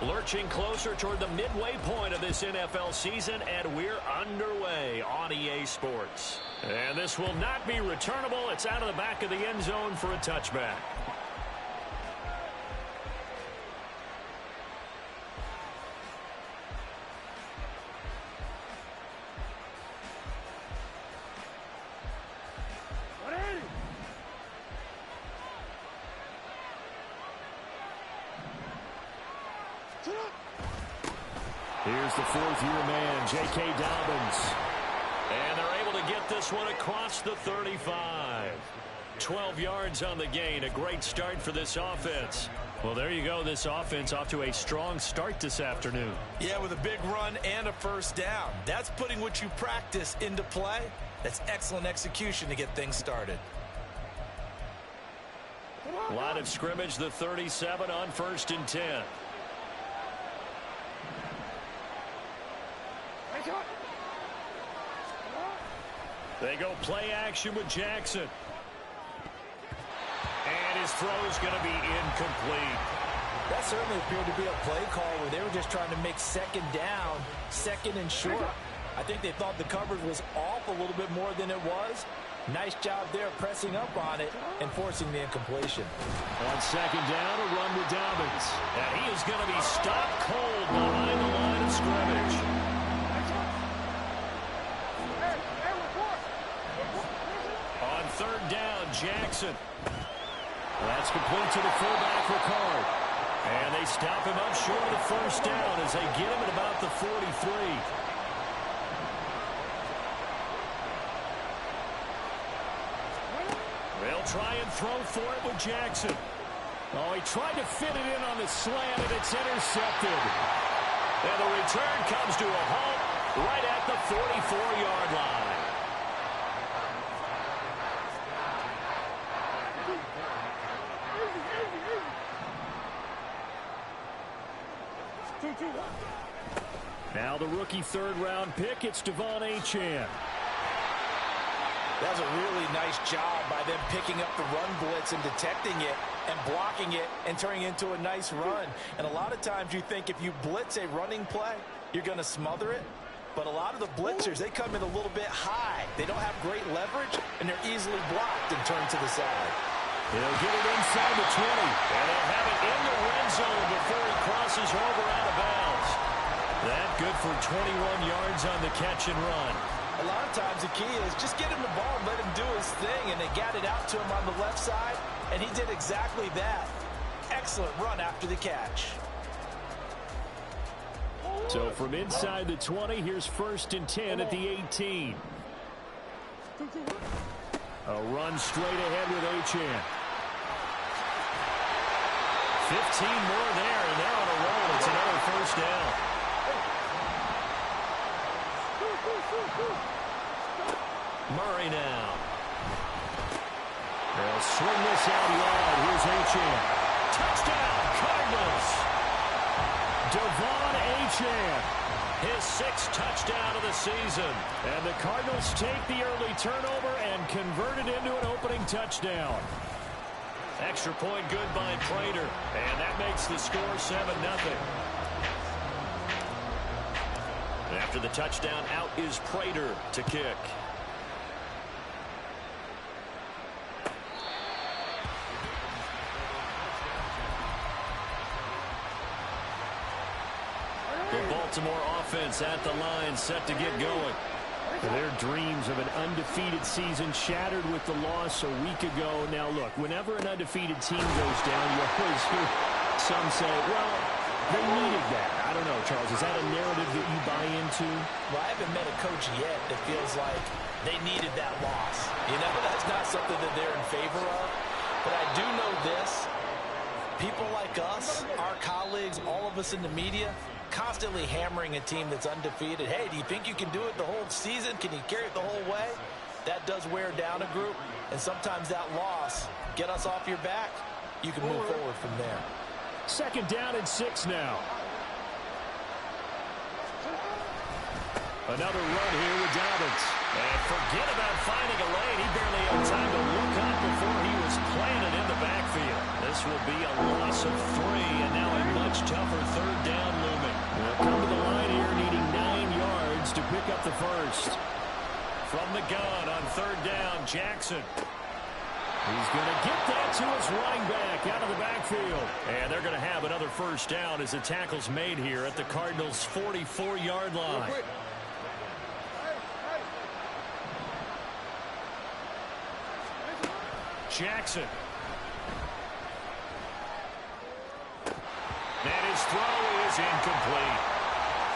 Lurching closer toward the midway point of this NFL season, and we're underway on EA Sports. And this will not be returnable. It's out of the back of the end zone for a touchback. Here's the fourth-year man, J.K. Dobbins. And they're able to get this one across the 35. 12 yards on the gain. A great start for this offense. Well, there you go. This offense off to a strong start this afternoon. Yeah, with a big run and a first down. That's putting what you practice into play. That's excellent execution to get things started. Line of scrimmage, the 37 on 1st and 10. They go play action with Jackson. And his throw is going to be incomplete. That certainly appeared to be a play call where they were just trying to make second down, second and short. I think they thought the coverage was off a little bit more than it was. Nice job there pressing up on it and forcing the incompletion. On second down, a run with Dobbins. And he is going to be stopped cold behind the line of scrimmage. On third down, Jackson. That's complete to the fullback, Ricard. And they stop him up short of the first down as they get him at about the 43. They'll try and throw for it with Jackson. Oh, he tried to fit it in on the slant, and it's intercepted. And the return comes to a halt right at the 44-yard line. Now the rookie third-round pick, it's Devon Achane. That was a really nice job by them picking up the run blitz and detecting it and blocking it and turning it into a nice run. And a lot of times you think if you blitz a running play, you're going to smother it. But a lot of the blitzers, they come in a little bit high. They don't have great leverage, and they're easily blocked and turned to the side. He'll get it inside the 20, and they'll have it in the red zone before he crosses over out of bounds. That good for 21 yards on the catch and run. A lot of times the key is just get him the ball and let him do his thing, and they got it out to him on the left side, and he did exactly that. Excellent run after the catch. So from inside the 20, here's 1st and 10 at the 18. A run straight ahead with Achane. 15 more there, and they're on a roll. It's another first down. Murray now. They'll swing this out wide. Here's Achane. Touchdown, Cardinals. Devon Achane. His 6th touchdown of the season. And the Cardinals take the early turnover and convert it into an opening touchdown. Extra point good by Prater. And that makes the score 7-0. After the touchdown, out is Prater to kick. The Baltimore offense at the line, set to get going. Their dreams of an undefeated season shattered with the loss a week ago. Now, look, whenever an undefeated team goes down, you always hear some say, well, they needed that. I don't know, Charles. Is that a narrative that you buy into? Well, I haven't met a coach yet that feels like they needed that loss. You know, that's not something that they're in favor of. But I do know this. People like us, our colleagues, all of us in the media, constantly hammering a team that's undefeated. Hey, do you think you can do it the whole season? Can you carry it the whole way? That does wear down a group, and sometimes that loss, get us off your back, you can move forward from there. 2nd down and 6 now. Another run here with Dobbins. And forget about finding a lane. He barely had time to look up before he was planted in the backfield. This will be a loss of 3, and now a much tougher 3rd down. the first. From the gun on third down, Jackson. He's going to get that to his running back out of the backfield. And they're going to have another first down as the tackle's made here at the Cardinals' 44-yard line. Jackson. And his throw is incomplete.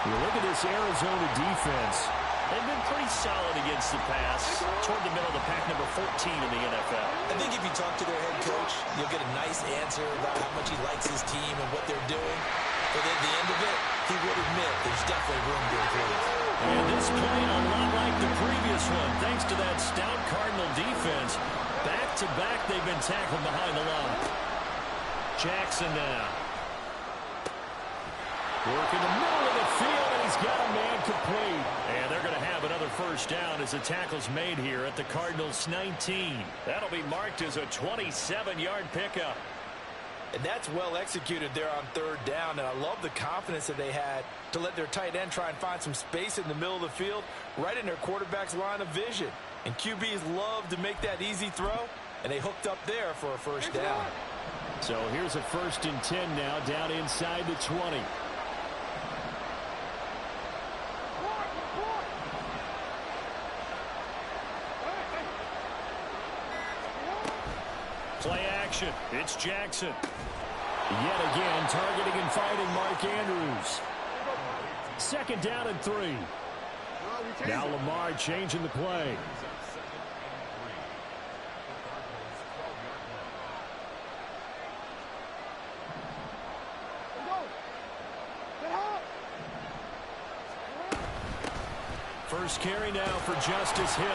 You look at this Arizona defense. They've been pretty solid against the pass toward the middle of the pack, number 14 in the NFL. I think if you talk to their head coach, you'll get a nice answer about how much he likes his team and what they're doing. But at the end of it, he would admit there's definitely room to improve. And this play a lot like the previous one, thanks to that stout Cardinal defense. Back-to-back, they've been tackled behind the line. Jackson now. Working the middle of the field, and he's got a man complete. And they're going to have another first down as the tackle's made here at the Cardinals' 19. That'll be marked as a 27-yard pickup. And that's well executed there on third down. And I love the confidence that they had to let their tight end try and find some space in the middle of the field, right in their quarterback's line of vision. And QBs love to make that easy throw, and they hooked up there for a first down. So here's a 1st and 10 now, down inside the 20. Play action. It's Jackson. Yet again, targeting and fighting Mark Andrews. 2nd down and 3. Now Lamar changing the play. First carry now for Justice Hill.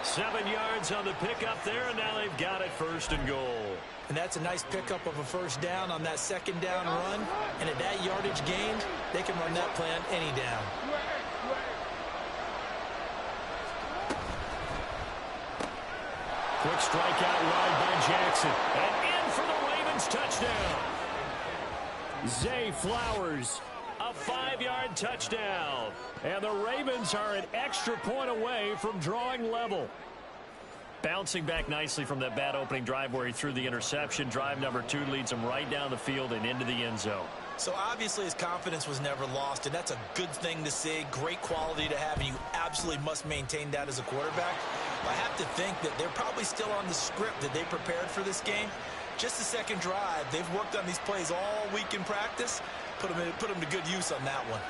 7 yards on the pickup there, and now they've got it 1st and goal. And that's a nice pickup of a first down on that 2nd down run. And at that yardage gained, they can run that play on any down. Quick strike out wide by Jackson. And in for the Ravens touchdown. Zay Flowers, a 5-yard touchdown. And the Ravens are an extra point away from drawing level. Bouncing back nicely from that bad opening drive where he threw the interception. Drive number 2 leads him right down the field and into the end zone. So obviously his confidence was never lost, and that's a good thing to see. Great quality to have, and you absolutely must maintain that as a quarterback. I have to think that they're probably still on the script that they prepared for this game. Just the 2nd drive, they've worked on these plays all week in practice. Put them to good use on that one.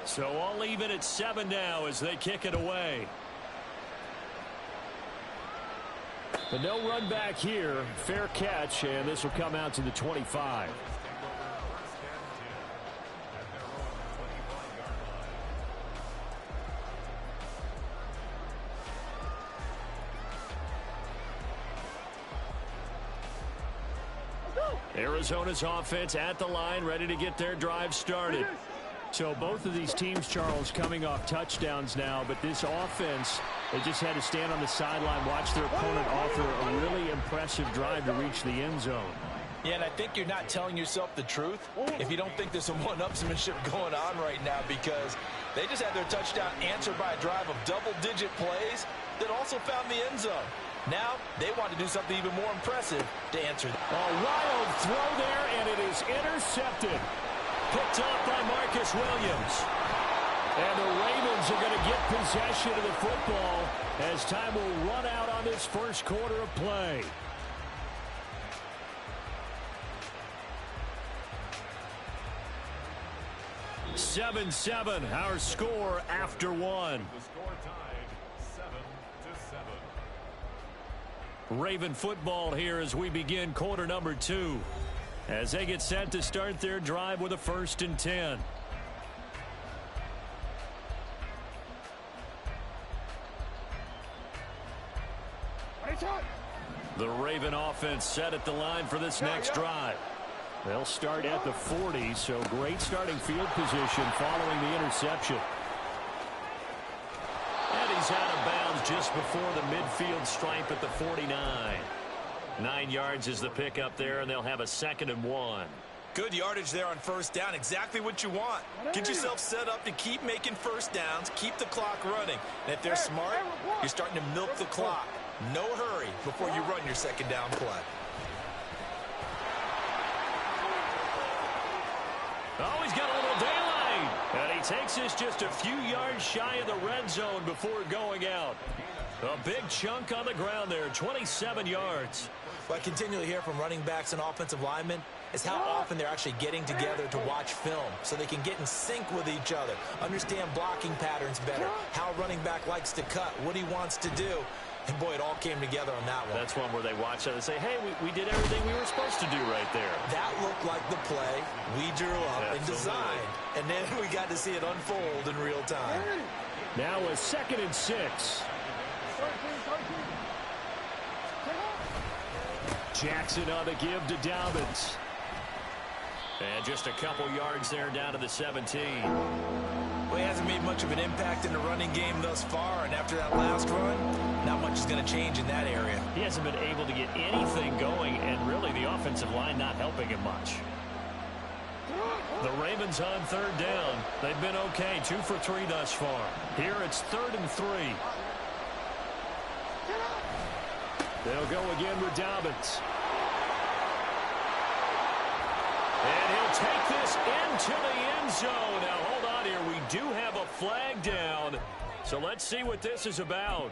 So all even at 7 now as they kick it away. But no run back here. Fair catch, and this will come out to the 25. Arizona's offense at the line, ready to get their drive started. So both of these teams, Charles, coming off touchdowns now, but this offense, they just had to stand on the sideline, watch their opponent offer a really impressive drive to reach the end zone. Yeah, and I think you're not telling yourself the truth if you don't think there's some one-upsmanship going on right now, because they just had their touchdown answered by a drive of double-digit plays that also found the end zone. Now they want to do something even more impressive to answer that. A wild throw there, and it is intercepted. Picked off by Marcus Williams. And the Ravens are going to get possession of the football as time will run out on this 1st quarter of play. (7-7) our score after 1. The score tied 7-7. Raven football here as we begin quarter number 2. As they get set to start their drive with a 1st and 10. The Raven offense set at the line for this next drive. They'll start at the 40, so great starting field position following the interception. And he's out of bounds just before the midfield stripe at the 49. 9 yards is the pickup there, and they'll have a 2nd and 1. Good yardage there on first down. Exactly what you want. Get yourself set up to keep making first downs, keep the clock running. And if they're smart, you're starting to milk the clock. No hurry before you run your 2nd down play. Oh, he's got a little daylight. And he takes this just a few yards shy of the red zone before going out. A big chunk on the ground there, 27 yards. What I continually hear from running backs and offensive linemen is how often they're actually getting together to watch film so they can get in sync with each other, understand blocking patterns better, how a running back likes to cut, what he wants to do. And, boy, it all came together on that one. That's one where they watch it and say, hey, we did everything we were supposed to do right there. That looked like the play we drew up and designed. And then we got to see it unfold in real time. Now a 2nd and 6. Jackson on the give to Dobbins. And just a couple yards there down to the 17. Well, he hasn't made much of an impact in the running game thus far, and after that last run, not much is going to change in that area. He hasn't been able to get anything going, and really the offensive line not helping him much. The Ravens on 3rd down. They've been okay, 2 for 3 thus far. Here it's 3rd and 3. They'll go again with Dobbins. And he'll take this into the end zone. Now, hold on here. We do have a flag down. So let's see what this is about.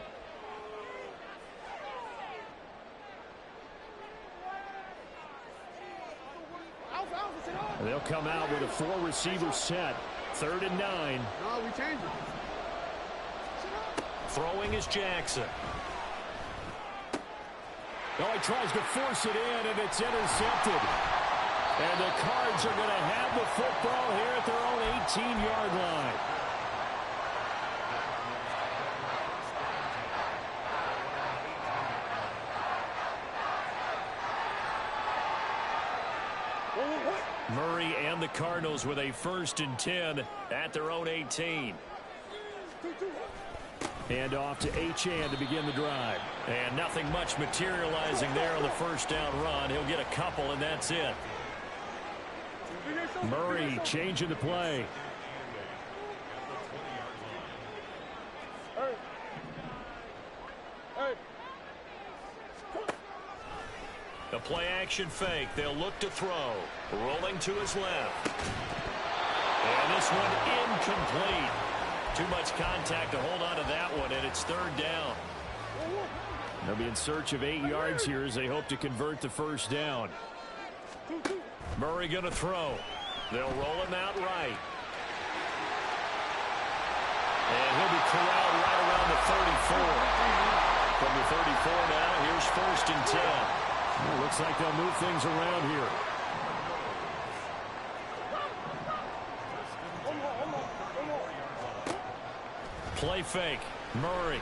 And they'll come out with a 4-receiver set. 3rd and 9. No, we changed it. Throwing is Jackson. Oh, he tries to force it in, and it's intercepted. And the Cards are going to have the football here at their own 18-yard line. Murray and the Cardinals with a 1st and 10 at their own 18. And off to Achane to begin the drive. And nothing much materializing there on the 1st down run. He'll get a couple, and that's it. Murray changing the play. The play action fake. They'll look to throw. Rolling to his left. And this one incomplete. Too much contact to hold on to that one, and it's 3rd down. They'll be in search of 8 yards here as they hope to convert the 1st down. Murray going to throw. They'll roll him out right. And he'll be corralled right around the 34. From the 34 now, here's 1st and 10. Well, looks like they'll move things around here. Play fake. Murray.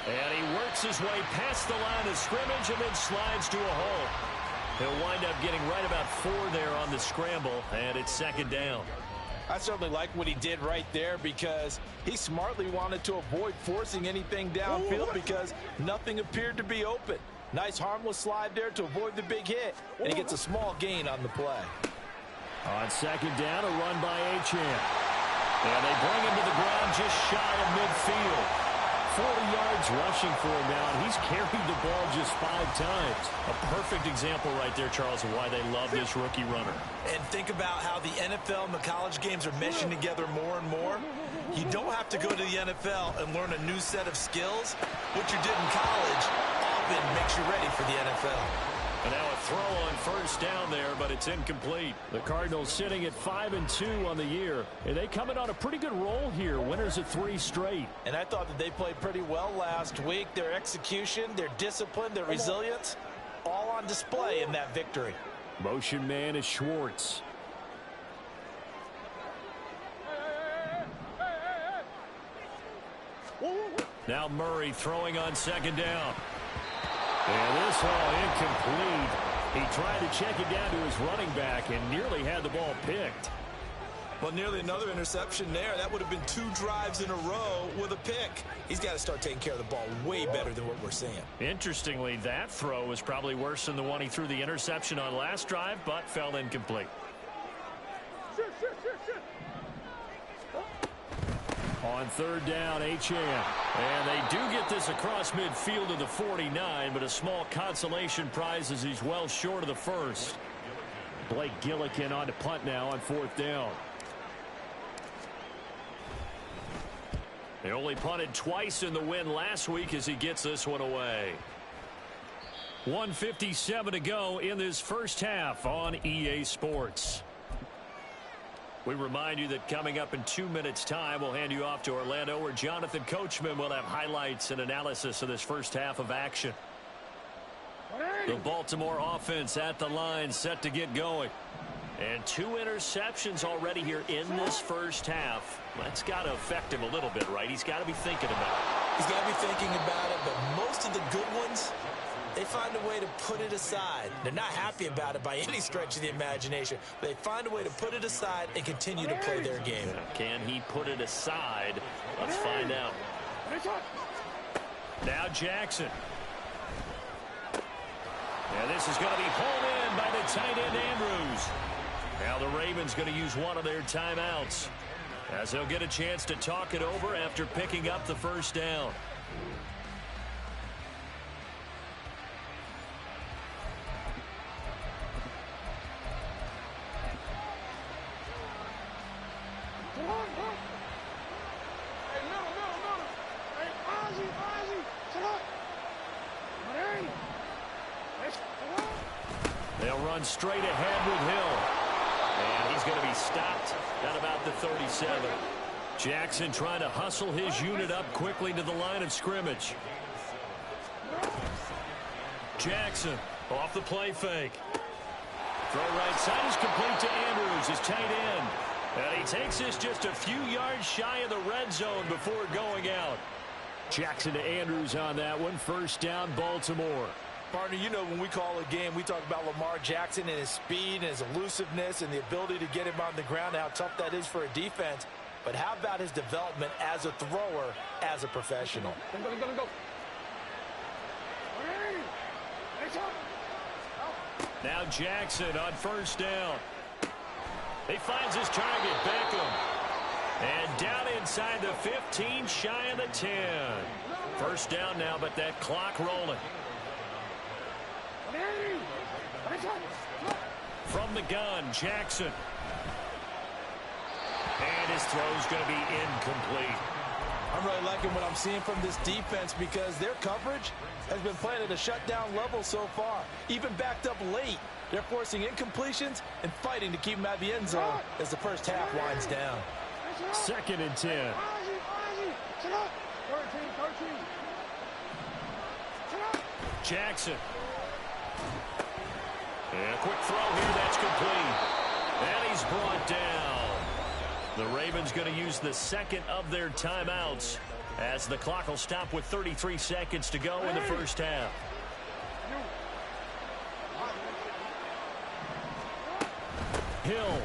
And he works his way past the line of scrimmage and then slides to a hole. He'll wind up getting right about 4 there on the scramble, and it's 2nd down. I certainly like what he did right there because he smartly wanted to avoid forcing anything downfield because nothing appeared to be open. Nice harmless slide there to avoid the big hit, and he gets a small gain on the play. On 2nd down, a run by Achane. And they bring him to the ground just shy of midfield. 40 yards rushing for him now, and he's carried the ball just 5 times. A perfect example right there, Charles, of why they love this rookie runner. And think about how the NFL and the college games are meshing together more and more. You don't have to go to the NFL and learn a new set of skills. What you did in college often makes you ready for the NFL. And now a throw on 1st down there, but it's incomplete. The Cardinals sitting at 5-2 on the year, and they come in on a pretty good roll here. Winners of 3 straight. And I thought that they played pretty well last week. Their execution, their discipline, their resilience, all on display in that victory. Motion man is Schwartz. Now Murray throwing on 2nd down. And this all incomplete. He tried to check it down to his running back and nearly had the ball picked. Well, nearly another interception there. That would have been 2 drives in a row with a pick. He's got to start taking care of the ball way better than what we're seeing. Interestingly, that throw was probably worse than the one he threw the interception on last drive, but fell incomplete. On third down, Achane. And they do get this across midfield to the 49, but a small consolation prize as he's well short of the first. Blake Gillikin on to punt now on fourth down. They only punted twice in the win last week as he gets this one away. 1:57 to go in this first half on EA Sports. We remind you that coming up in 2 minutes' time, we'll hand you off to Orlando, where Jonathan Coachman will have highlights and analysis of this first half of action. The Baltimore offense at the line, set to get going. And 2 interceptions already here in this first half. That's got to affect him a little bit, right? He's got to be thinking about it. He's got to be thinking about it, but most of the good ones, they find a way to put it aside. They're not happy about it by any stretch of the imagination. They find a way to put it aside and continue to play their game. Can he put it aside? Let's find out. Now Jackson. And this is going to be pulled in by the tight end Andrews. Now the Ravens going to use one of their timeouts, as they'll get a chance to talk it over after picking up the first down. They'll run straight ahead with Hill. And he's going to be stopped at about the 37. Jackson trying to hustle his unit up quickly to the line of scrimmage. Jackson off the play fake. Throw right side is complete to Andrews, his tight end. And he takes this just a few yards shy of the red zone before going out. Jackson to Andrews on that one. First down, Baltimore. Partner, you know when we call a game, we talk about Lamar Jackson and his speed and his elusiveness and the ability to get him on the ground, how tough that is for a defense. But how about his development as a thrower, as a professional? Now Jackson on first down. He finds his target, Beckham. And down inside the 15, shy of the 10. First down now, but that clock rolling. From the gun, Jackson. And his throw's going to be incomplete. I'm really liking what I'm seeing from this defense because their coverage has been playing at a shutdown level so far. Even backed up late, they're forcing incompletions and fighting to keep them out of the end zone as the first half winds down. 2nd and 10. Jackson. And a quick throw here, that's complete. And he's brought down. The Ravens going to use the second of their timeouts as the clock will stop with 33 seconds to go in the first half. Hill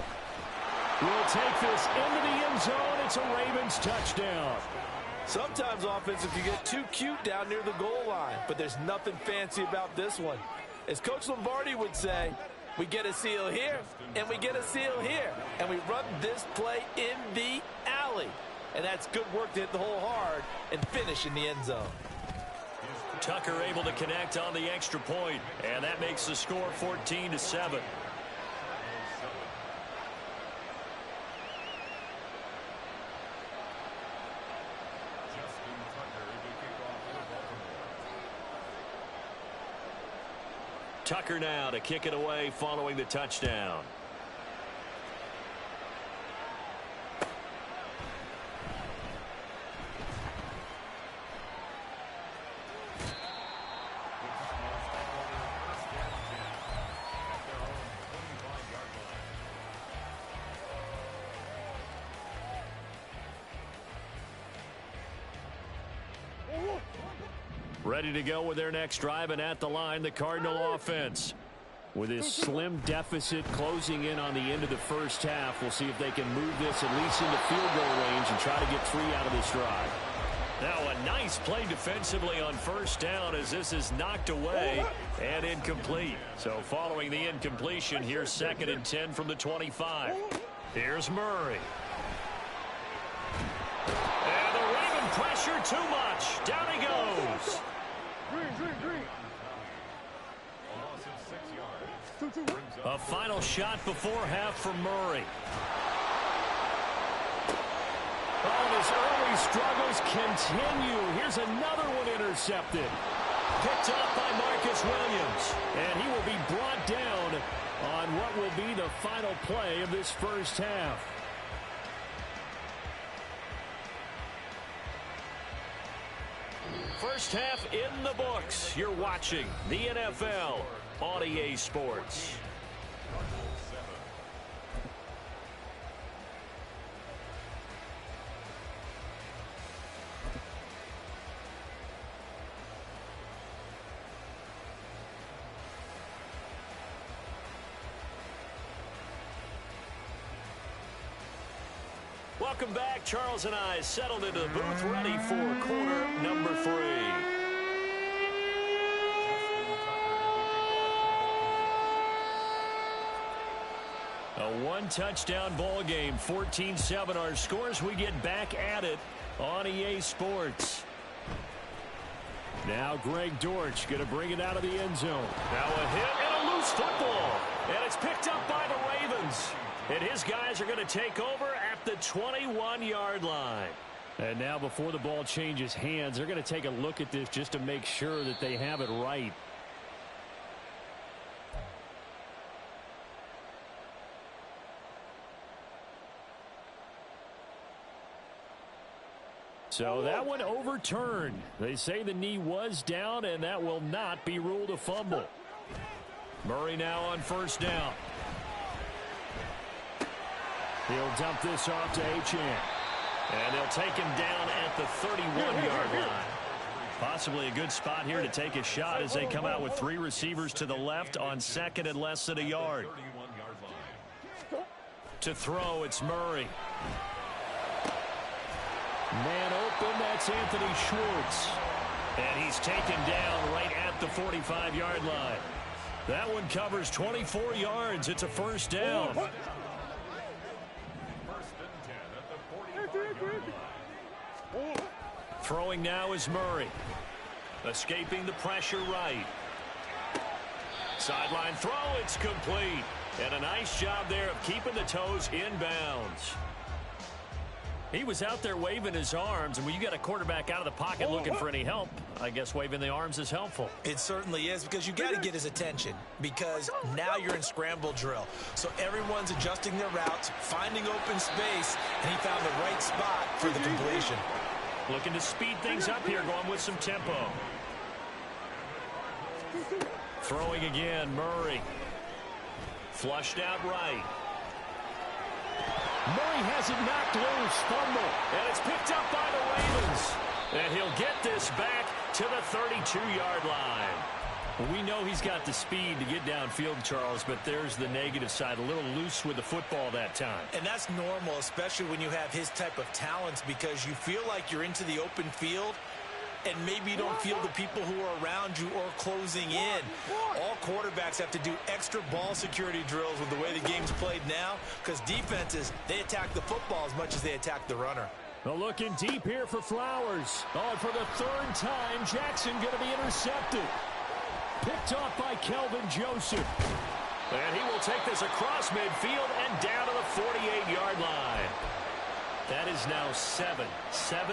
will take this into the end zone. It's a Ravens touchdown. Sometimes offenses can get too cute down near the goal line, but there's nothing fancy about this one. As Coach Lombardi would say, we get a seal here, and we get a seal here, and we run this play in the alley. And that's good work to hit the hole hard and finish in the end zone. Tucker able to connect on the extra point, and that makes the score 14-7. Tucker now to kick it away following the touchdown. Ready to go with their next drive, and at the line, the Cardinal offense. With this slim deficit closing in on the end of the first half, we'll see if they can move this at least into field goal range and try to get 3 out of this drive. Now a nice play defensively on first down as this is knocked away and incomplete. So following the incompletion, here's 2nd and 10 from the 25. Here's Murray. And the Raven pressure too much. Down he goes. A final shot before half for Murray. Oh, his early struggles continue. Here's another one intercepted. Picked up by Marcus Williams. And he will be brought down on what will be the final play of this first half. First half in the books. You're watching the NFL on EA Sports. Welcome back. Charles and I settled into the booth, ready for quarter number 3. A one-touchdown ball game, 14-7 our scores. We get back at it on EA Sports. Now Greg Dortch going to bring it out of the end zone. Now a hit and a loose football. And it's picked up by the Ravens. And his guys are going to take over at the 21-yard line. And now before the ball changes hands, they're going to take a look at this just to make sure that they have it right. So that one overturned. They say the knee was down, and that will not be ruled a fumble. Murray now on first down. He'll dump this off to Achane. And they'll take him down at the 31-yard line. Possibly a good spot here to take a shot as they come out with 3 receivers to the left on 2nd and less than a yard. To throw, it's Murray. Man open, that's Anthony Schwartz. And he's taken down right at the 45-yard line. That one covers 24 yards. It's a first down. Throwing now is Murray. Escaping the pressure right. Sideline throw, it's complete. And a nice job there of keeping the toes in bounds. He was out there waving his arms, and when you got a quarterback out of the pocket looking for any help, I guess waving the arms is helpful. It certainly is, because you got to get his attention, because now you're in scramble drill. So everyone's adjusting their routes, finding open space, and he found the right spot for the completion. Looking to speed things up here, going with some tempo. Throwing again, Murray. Flushed out right. Murray has it knocked loose, fumble, and it's picked up by the Ravens. And he'll get this back to the 32-yard line. Well, we know he's got the speed to get downfield, Charles, but there's the negative side, a little loose with the football that time. And that's normal, especially when you have his type of talents, because you feel like you're into the open field, and maybe you don't feel the people who are around you or closing in. All quarterbacks have to do extra ball security drills with the way the game's played now, because defenses, they attack the football as much as they attack the runner. Well, looking deep here for Flowers. Oh, and for the 3rd time, Jackson going to be intercepted. Picked off by Kelvin Joseph. And he will take this across midfield and down to the 48-yard line. That is now 7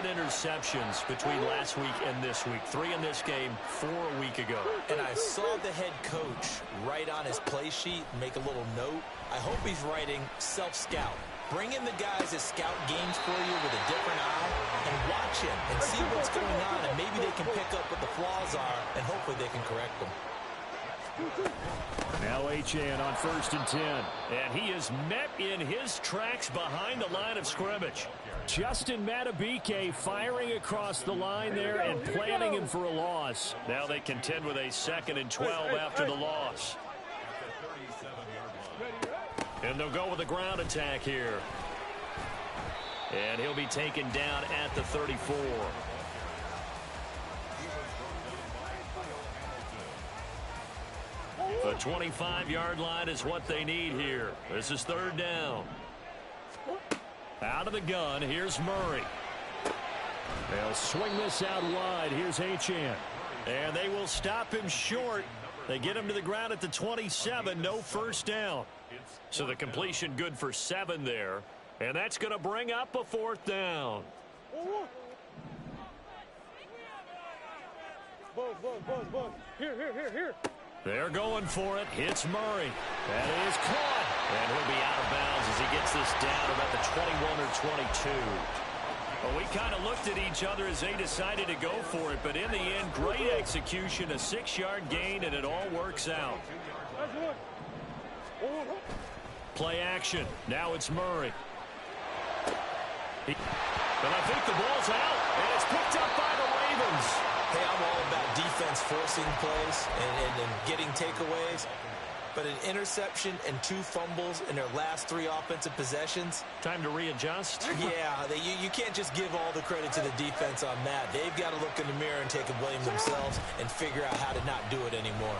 interceptions between last week and this week. 3 in this game, 4 a week ago. And I saw the head coach write on his play sheet, make a little note. I hope he's writing self-scout. Bring in the guys that scout games for you with a different eye and watch him and see what's going on, and maybe they can pick up what the flaws are, and hopefully they can correct them. Now Achane on 1st and 10. And he is met in his tracks behind the line of scrimmage. Justin Matabike firing across the line there and planning him for a loss. Now they contend with a 2nd and 12 after the loss. And they'll go with the ground attack here. And he'll be taken down at the 34. The 25-yard line is what they need here. This is third down. Out of the gun, here's Murray. They'll swing this out wide. Here's Achane. And they will stop him short. They get him to the ground at the 27. No first down. So the completion good for 7 there. And that's going to bring up a fourth down. Here. They're going for it. Hits Murray. That is caught. And he'll be out of bounds as he gets this down about the 21 or 22. Well, we kind of looked at each other as they decided to go for it. But in the end, great execution, a 6-yard gain, and it all works out. Play action. Now it's Murray. But I think the ball's out, and it's picked up by the Ravens. Hey, I'm all about defense forcing plays and getting takeaways. But an interception and 2 fumbles in their last 3 offensive possessions. Time to readjust? Yeah, you can't just give all the credit to the defense on that. They've got to look in the mirror and take a blame themselves and figure out how to not do it anymore.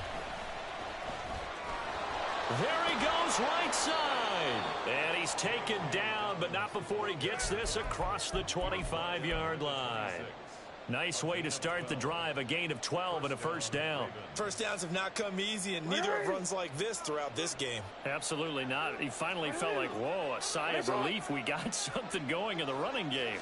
There he goes, right side. And he's taken down, but not before he gets this across the 25-yard line. Nice way to start the drive, a gain of 12 and a first down. First downs have not come easy, and neither have runs like this throughout this game. Absolutely not. He finally felt like, whoa, a sigh of relief. We got something going in the running game.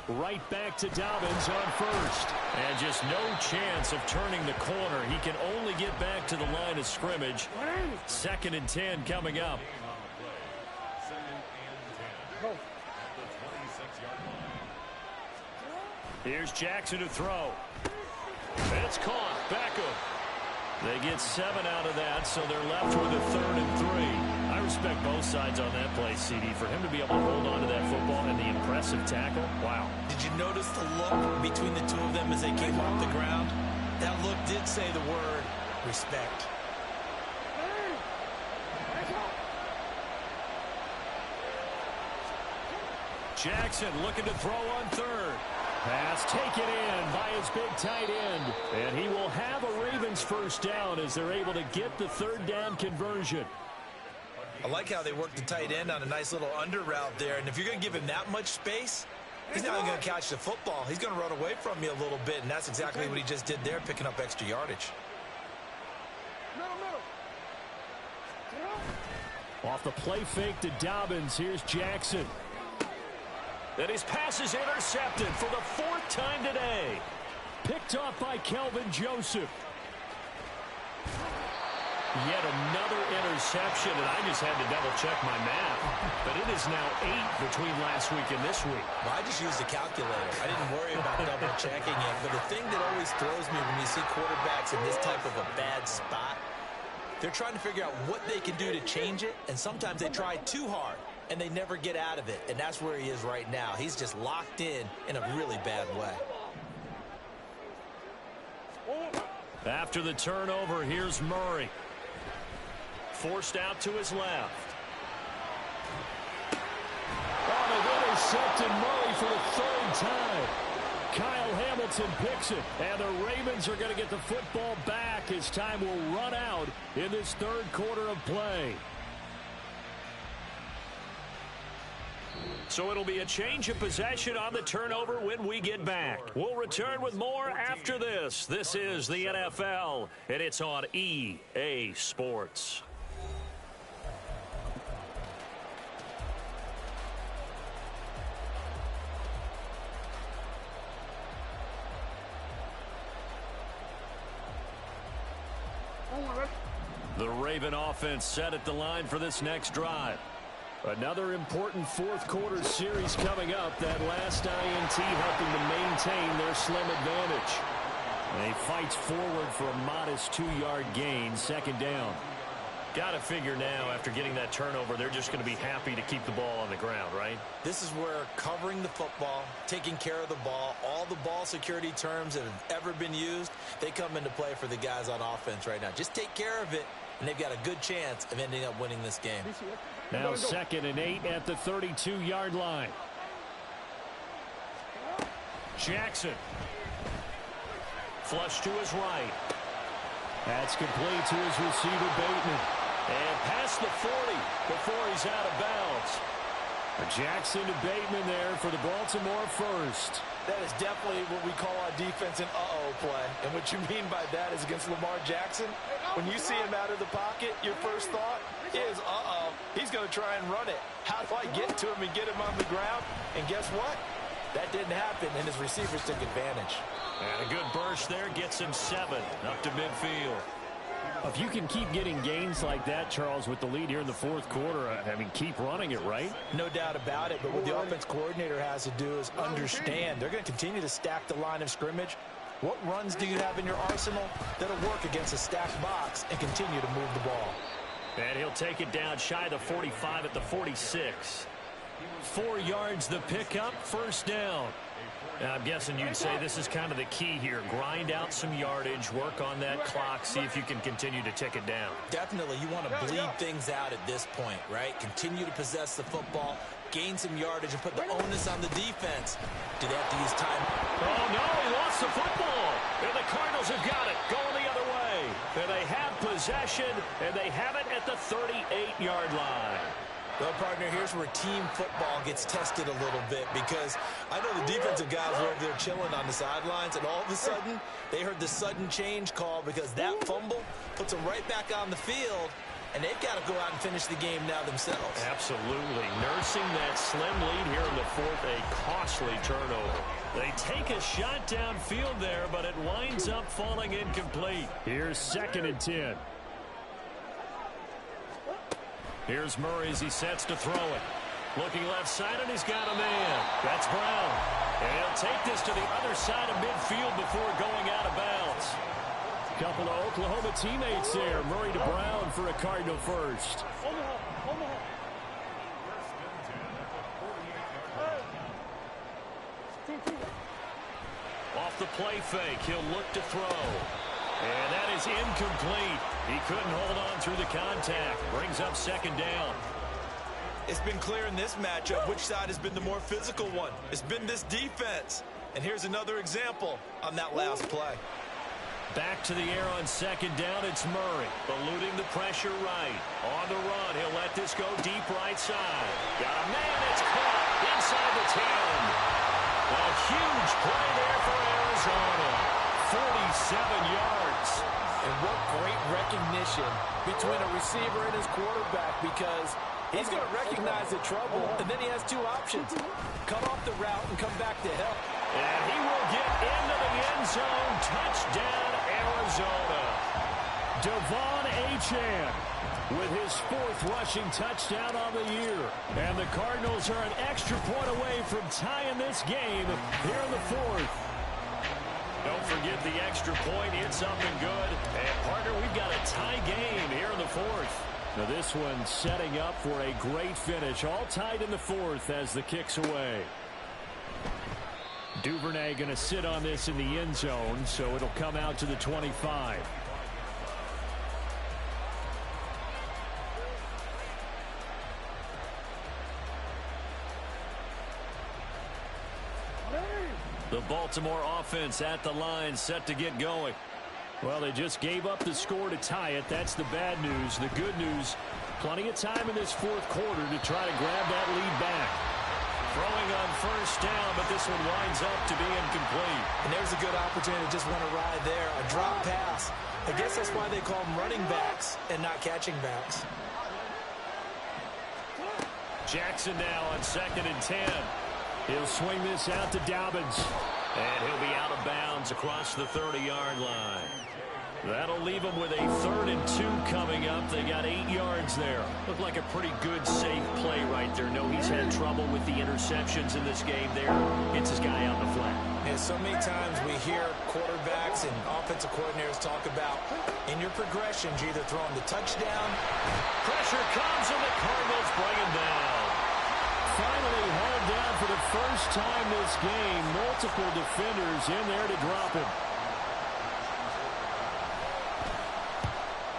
Right back to Dobbins on first. And just no chance of turning the corner. He can only get back to the line of scrimmage. 2nd and 10 coming up. Here's Jackson to throw. It's caught. Beckham. They get 7 out of that, so they're left with a 3rd and 3. I respect both sides on that play, CD. For him to be able to hold on to that football and the impressive tackle, wow. Did you notice the look between the two of them as they came off the ground? That look did say the word respect. Jackson looking to throw on 3rd. Pass taken in by his big tight end. And he will have a Ravens first down as they're able to get the 3rd down conversion. I like how they work the tight end on a nice little under route there. And if you're going to give him that much space, he's not going to catch the football. He's going to run away from you a little bit, and that's exactly what he just did there, picking up extra yardage. Off the play fake to Dobbins, here's Jackson. And his pass is intercepted for the 4th time today. Picked off by Kelvin Joseph. Yet another interception, and I just had to double-check my math. But it is now 8 between last week and this week. Well, I just used a calculator. I didn't worry about double-checking it. But the thing that always throws me when you see quarterbacks in this type of a bad spot, they're trying to figure out what they can do to change it, and sometimes they try too hard, and they never get out of it. And that's where he is right now. He's just locked in a really bad way. After the turnover, here's Murray. Forced out to his left. Oh, they've intercepted Murray for the 3rd time. Kyle Hamilton picks it, and the Ravens are going to get the football back as time will run out in this 3rd quarter of play. So it'll be a change of possession on the turnover when we get back. We'll return with more after this. This is the NFL, and it's on EA Sports. The Raven offense set at the line for this next drive. Another important 4th quarter series coming up. That last INT helping to maintain their slim advantage. And he fights forward for a modest 2-yard gain, 2nd down. Got to figure now, after getting that turnover, they're just going to be happy to keep the ball on the ground, right? This is where covering the football, taking care of the ball, all the ball security terms that have ever been used, they come into play for the guys on offense right now. Just take care of it, and they've got a good chance of ending up winning this game. Now 2nd and 8 at the 32-yard line. Jackson. Flush to his right. That's complete to his receiver, Bateman. And past the 40 before he's out of bounds. Jackson to Bateman there for the Baltimore first. That is definitely what we call our defense an uh-oh play. And what you mean by that is against Lamar Jackson, when you see him out of the pocket, your first thought is, uh-oh, he's going to try and run it. How do I get to him and get him on the ground? And guess what? That didn't happen, and his receivers took advantage. And a good burst there gets him 7 up to midfield. If you can keep getting gains like that, Charles, with the lead here in the fourth quarter, I mean, keep running it, right? No doubt about it, but what the offense coordinator has to do is understand. They're going to continue to stack the line of scrimmage. What runs do you have in your arsenal that'll work against a stacked box and continue to move the ball? And he'll take it down shy of the 45 at the 46. 4 yards the pickup, first down. Now, I'm guessing you'd say this is kind of the key here. Grind out some yardage, work on that clock, see if you can continue to tick it down. Definitely. You want to bleed things out at this point, right? Continue to possess the football, gain some yardage, and put the onus on the defense. Do they have to use time? Oh, no, he lost the football. And the Cardinals have got it, going the other way. And they have possession, and they have it at the 38-yard line. Well, partner, here's where team football gets tested a little bit, because I know the defensive guys were over there chilling on the sidelines, and all of a sudden, they heard the sudden change call because that fumble puts them right back on the field, and they've got to go out and finish the game now themselves. Absolutely. Nursing that slim lead here in the fourth, a costly turnover. They take a shot downfield there, but it winds up falling incomplete. Here's 2nd and 10. Here's Murray as he sets to throw it. Looking left side, and he's got a man. That's Brown. And he'll take this to the other side of midfield before going out of bounds. Couple of Oklahoma teammates there. Murray to Brown for a Cardinal first. Off the play fake, he'll look to throw. And that is incomplete. He couldn't hold on through the contact. Brings up 2nd down. It's been clear in this matchup which side has been the more physical one. It's been this defense. And here's another example on that last play. Back to the air on 2nd down. It's Murray. Eluding the pressure right. On the run. He'll let this go deep right side. Got a man. It's caught inside the 10. A huge play there for Arizona. 47 yards. And what great recognition between a receiver and his quarterback, because he's going to recognize the trouble, and then he has 2 options. Cut off the route and come back to help. And he will get into the end zone. Touchdown, Arizona. Devon Achane with his 4th rushing touchdown on the year. And the Cardinals are an extra point away from tying this game here in the 4th. Don't forget the extra point. It's up and good. And, partner, we've got a tie game here in the 4th. Now, this one setting up for a great finish. All tied in the 4th as the kick's away. Duvernay going to sit on this in the end zone, so it'll come out to the 25. The Baltimore offense at the line, set to get going. Well, they just gave up the score to tie it. That's the bad news. The good news, plenty of time in this 4th quarter to try to grab that lead back. Throwing on 1st down, but this one winds up to be incomplete. And there's a good opportunity to just want to ride there. A drop pass. I guess that's why they call them running backs and not catching backs. Jackson now on 2nd and 10. He'll swing this out to Dobbins. And he'll be out of bounds across the 30-yard line. That'll leave him with a 3rd and 2 coming up. They got 8 yards there. Looked like a pretty good, safe play right there. No, he's had trouble with the interceptions in this game there. Gets his guy out in the flat. Yeah, so many times we hear quarterbacks and offensive coordinators talk about in your progressions, you're either throwing the touchdown. Pressure comes and the Cardinals bring him down. Finally hauled down for the first time this game. Multiple defenders in there to drop him.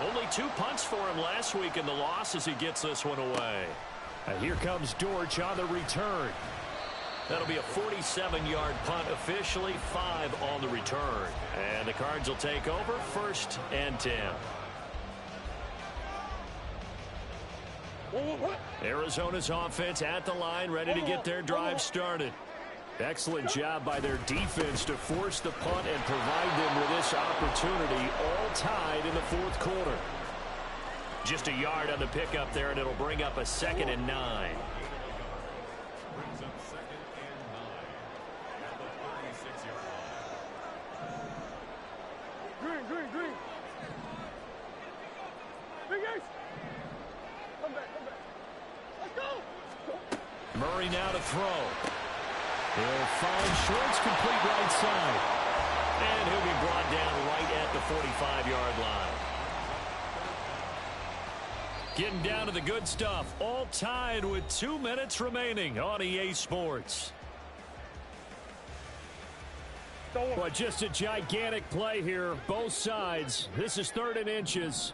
Only 2 punts for him last week in the loss as he gets this one away. And here comes Dortch on the return. That'll be a 47-yard punt officially, 5 on the return. And the Cards will take over, 1st and 10. Arizona's offense at the line, ready to get their drive started. Excellent job by their defense to force the punt and provide them with this opportunity, all tied in the 4th quarter. Just a yard on the pickup there, and it'll bring up a 2nd and 9. Brings up 2nd and 9 at the 36-yard line. Green. Big Ace. Come back. Let's go. Murray now to throw. He'll find Shorts, complete right side. And he'll be brought down right at the 45-yard line. Getting down to the good stuff. All tied with 2 minutes remaining on EA Sports. But just a gigantic play here. Both sides. This is 3rd and inches.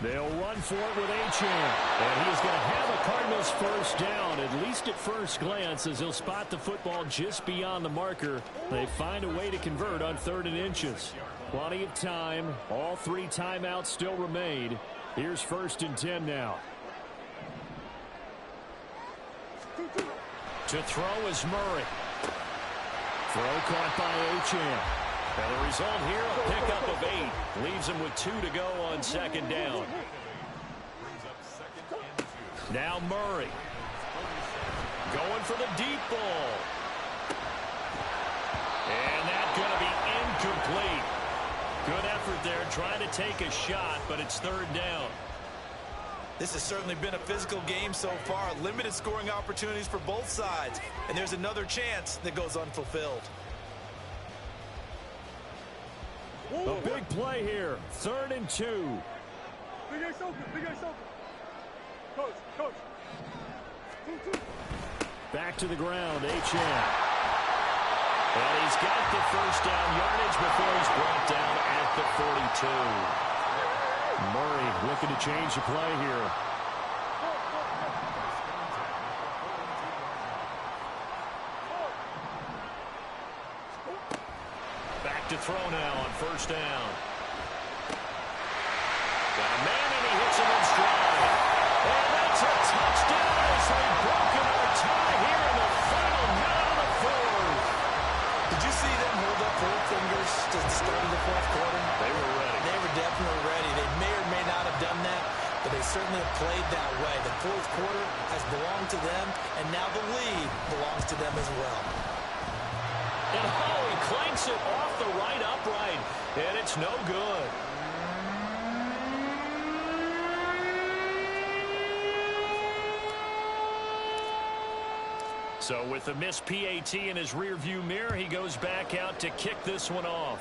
They'll run for it with Achane. And he's going to have a Cardinals first down, at least at first glance, as he'll spot the football just beyond the marker. They find a way to convert on 3rd and inches. Plenty of time. All 3 timeouts still remain. Here's 1st and 10 now. To throw is Murray. Throw caught by Achane. And the result here, a pickup of 8. Leaves him with 2 to go on 2nd down. Now Murray. Going for the deep ball. And that's going to be incomplete. Good effort there, trying to take a shot, but it's 3rd down. This has certainly been a physical game so far. Limited scoring opportunities for both sides. And there's another chance that goes unfulfilled. A big play here. 3rd and 2. Big Ace open. Coach. Back to the ground, Achane. And he's got the first down yardage before he's brought down at the 42. Murray looking to change the play here. Back to throw now on 1st down. Got a man and he hits him in stride. And that's a touchdown as we've broken our tie here in the final minute of the 4th. Did you see them hold up 4 fingers to the start of the 4th quarter? They were ready. They were definitely ready. They may or may not have done that, but they certainly have played that way. The 4th quarter has belonged to them, and now the lead belongs to them as well. And he clanks it off the right upright, and it's no good. So with the missed PAT in his rearview mirror, he goes back out to kick this one off.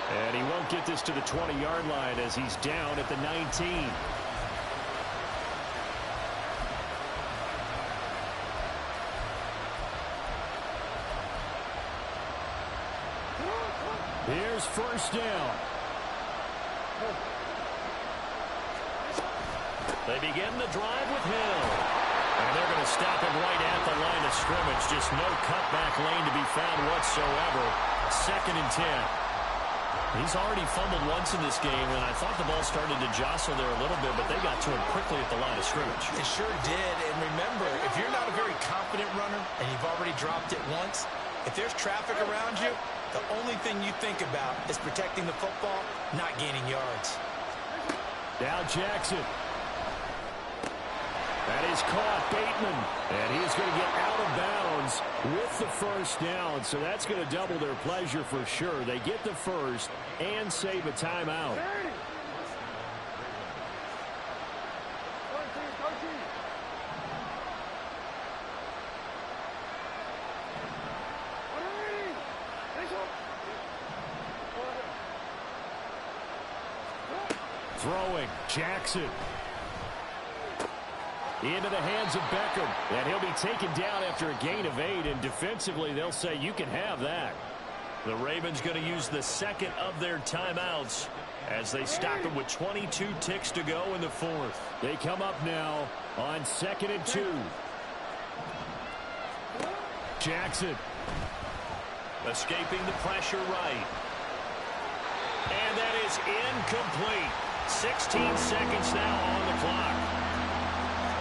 And he won't get this to the 20-yard line as he's down at the 19. Here's 1st down. They begin the drive with Hill. And they're going to stop him right at the line of scrimmage. Just no cutback lane to be found whatsoever. 2nd and 10. He's already fumbled once in this game, and I thought the ball started to jostle there a little bit, but they got to him quickly at the line of scrimmage. It sure did. And remember, if you're not a very confident runner and you've already dropped it once, if there's traffic around you, the only thing you think about is protecting the football, not gaining yards. Now Jackson. That is caught, Bateman. And he is going to get out of bounds with the first down. So that's going to double their pleasure for sure. They get the first and save a timeout. Throwing, Jackson. Into the hands of Beckham. And he'll be taken down after a gain of 8. And defensively, they'll say you can have that. The Ravens going to use the second of their timeouts as they stop them with 22 ticks to go in the fourth. They come up now on 2nd and 2. Jackson. Escaping the pressure right. And that is incomplete. 16 seconds now on the clock.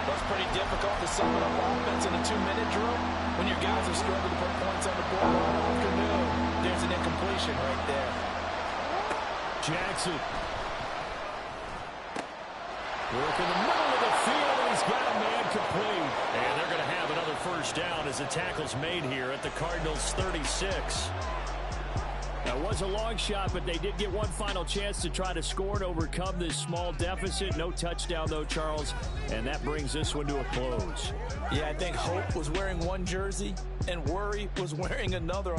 That's pretty difficult to sum up offense in a 2-minute drill when your guys are struggling to put points on the board all afternoon. There's an incompletion right there. Jackson. Work in the middle of the field, and he's got a man complete. And they're going to have another first down as the tackle's made here at the Cardinals' 36. That was a long shot, but they did get one final chance to try to score and overcome this small deficit. No touchdown, though, Charles, and that brings this one to a close. Yeah, I think Hope was wearing one jersey and Worry was wearing another.